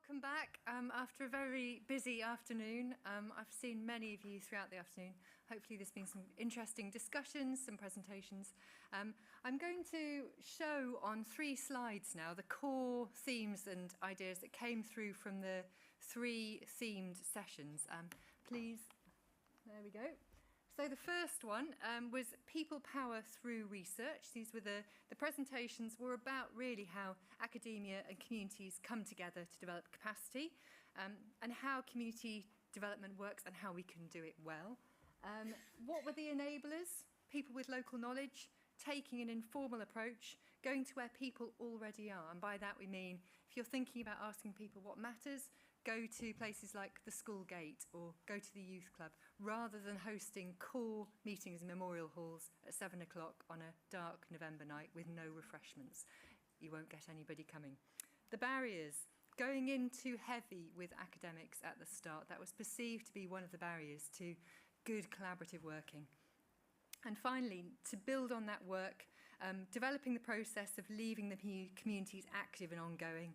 Welcome back after a very busy afternoon. I've seen many of you throughout the afternoon. Hopefully there's been some interesting discussions, some presentations. I'm going to show on 3 slides now the core themes and ideas that came through from the 3 themed sessions. Please, there we go. So the first one was people power through research. These were the presentations were about really how academia and communities come together to develop capacity and how community development works and how we can do it well. What were the enablers? People with local knowledge, taking an informal approach, going to where people already are. And by that we mean, if you're thinking about asking people what matters, go to places like the school gate or go to the youth club, rather than hosting core meetings in memorial halls at 7 o'clock on a dark November night with no refreshments. You won't get anybody coming. The barriers, going in too heavy with academics at the start, that was perceived to be one of the barriers to good collaborative working. And finally, to build on that work, developing the process of leaving the communities active and ongoing,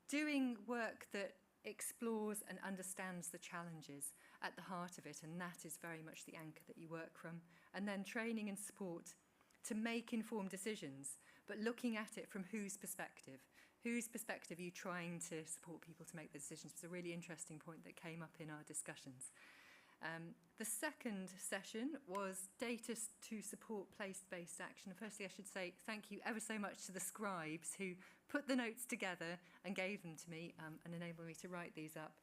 doing work that explores and understands the challenges at the heart of it, and that is very much the anchor that you work from, and then training and support to make informed decisions, but looking at it from whose perspective? Whose perspective are you trying to support people to make the decisions? It's a really interesting point that came up in our discussions. The second session was data to support place-based action. Firstly, I should say thank you ever so much to the scribes who put the notes together and gave them to me and enabled me to write these up.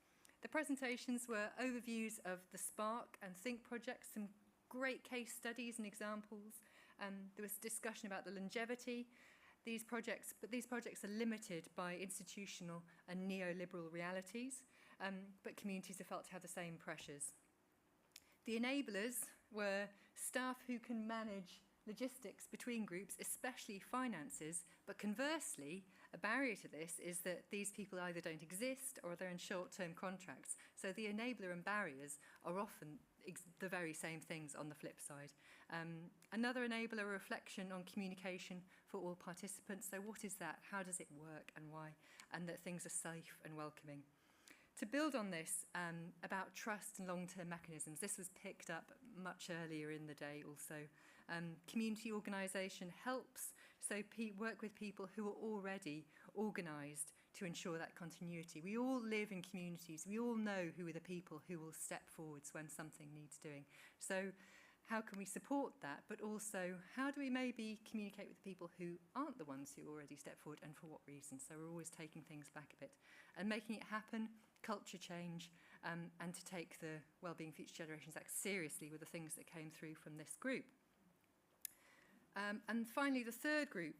The presentations were overviews of the Spark and Think projects, some great case studies and examples. There was discussion about the longevity. These projects are limited by institutional and neoliberal realities, but communities are felt to have the same pressures. The enablers were staff who can manage logistics between groups, especially finances, but conversely, a barrier to this is that these people either don't exist or they're in short-term contracts. So the enabler and barriers are often the very same things on the flip side. Another enabler, a reflection on communication for all participants. So what is that? How does it work and why? And that things are safe and welcoming. To build on this, about trust and long-term mechanisms, this was picked up much earlier in the day also. Community organisation helps, so work with people who are already organised to ensure that continuity. We all live in communities. We all know who are the people who will step forwards when something needs doing. So how can we support that? But also, how do we maybe communicate with the people who aren't the ones who already step forward and for what reasons? So we're always taking things back a bit and making it happen, culture change, and to take the Wellbeing Future Generations Act seriously were the things that came through from this group. And finally, the third group,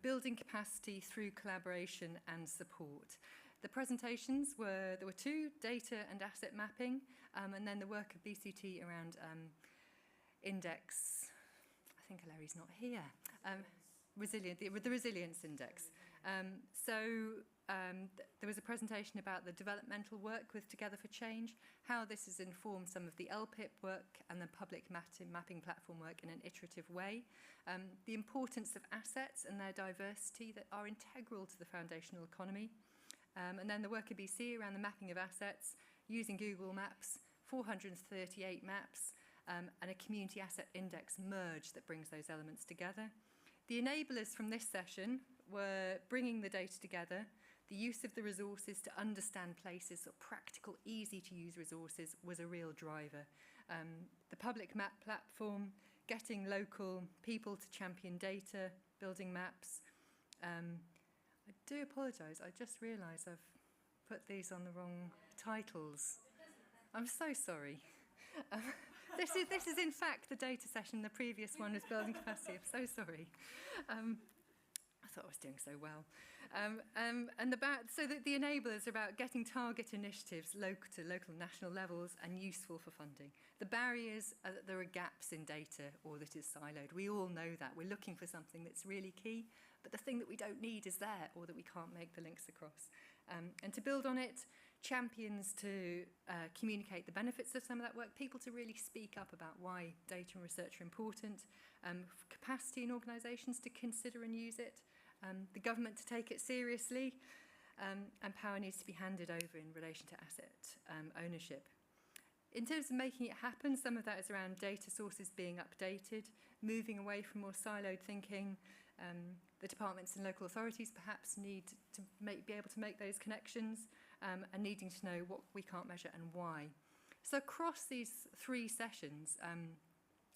building capacity through collaboration and support. The presentations there were 2, data and asset mapping, and then the work of BCT around index, I think Larry's not here, the resilience index. There was a presentation about the developmental work with Together for Change, how this has informed some of the LPIP work and the public mapping platform work in an iterative way. The importance of assets and their diversity that are integral to the foundational economy. And then the work of BC around the mapping of assets using Google Maps, 438 maps, and a community asset index merge that brings those elements together. The enablers from this session were bringing the data together, the use of the resources to understand places, so practical, easy to use resources was a real driver. The public map platform, getting local people to champion data, building maps. I do apologise, I just realised I've put these on the wrong titles. I'm so sorry. This is in fact the data session. The previous one was building capacity. I'm so sorry. I thought I was doing so well. So that the enablers are about getting target initiatives local and national levels and useful for funding. The barriers are that there are gaps in data or that it's siloed. We all know that. We're looking for something that's really key, but the thing that we don't need is there or that we can't make the links across. And to build on it, champions to communicate the benefits of some of that work, people to really speak up about why data and research are important, capacity in organisations to consider and use it, the government to take it seriously, and power needs to be handed over in relation to asset ownership. In terms of making it happen, some of that is around data sources being updated, moving away from more siloed thinking. The departments and local authorities perhaps need to be able to make those connections and needing to know what we can't measure and why. So across these 3 sessions,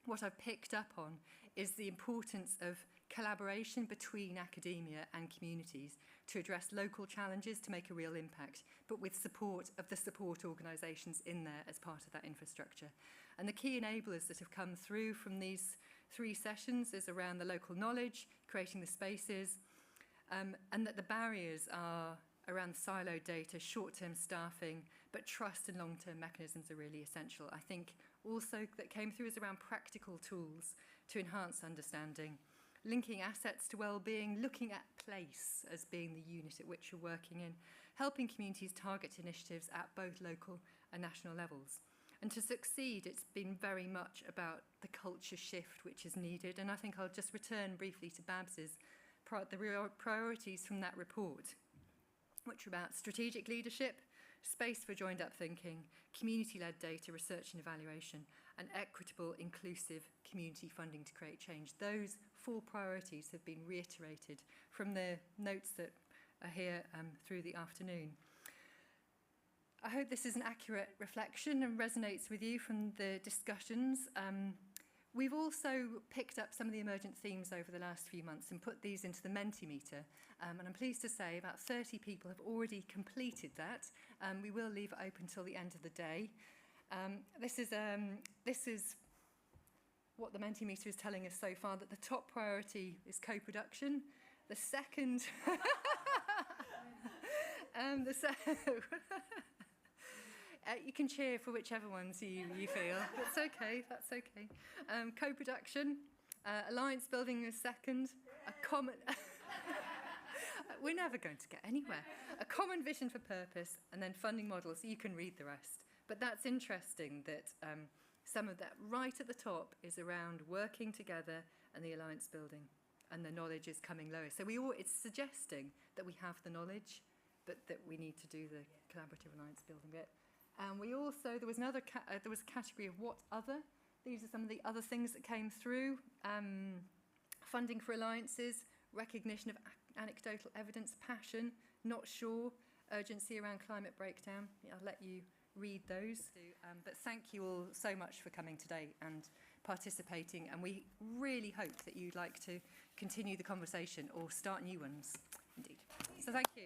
what I've picked up on is the importance of collaboration between academia and communities to address local challenges to make a real impact, but with support of the support organisations in there as part of that infrastructure. And the key enablers that have come through from these 3 sessions is around the local knowledge, creating the spaces, and that the barriers are around siloed data, short-term staffing, but trust and long-term mechanisms are really essential. I think also that came through is around practical tools to enhance understanding, linking assets to well-being, looking at place as being the unit at which you're working in, helping communities target initiatives at both local and national levels. And to succeed, it's been very much about the culture shift which is needed. And I think I'll just return briefly to Babs's priorities from that report, which are about strategic leadership, space for joined-up thinking, community-led data research and evaluation, and equitable, inclusive community funding to create change. Those 4 priorities have been reiterated from the notes that are here through the afternoon. I hope this is an accurate reflection and resonates with you from the discussions. We've also picked up some of the emergent themes over the last few months and put these into the Mentimeter. And I'm pleased to say about 30 people have already completed that. We will leave it open till the end of the day. This is what the Mentimeter is telling us so far, that the top priority is co-production. The second... you can cheer for whichever ones you feel. That's okay, that's okay. Co-production, alliance building is second, a common... We're never going to get anywhere. A common vision for purpose, and then funding models. You can read the rest. But that's interesting that some of that right at the top is around working together and the alliance building, and the knowledge is coming lower. So it's suggesting that we have the knowledge, but that we need to do the collaborative alliance building bit. And we also, there was a category of what other. These are some of the other things that came through. Funding for alliances, recognition of anecdotal evidence, passion, not sure, urgency around climate breakdown. I'll let you read those. But thank you all so much for coming today and participating. And we really hope that you'd like to continue the conversation or start new ones, indeed. So thank you.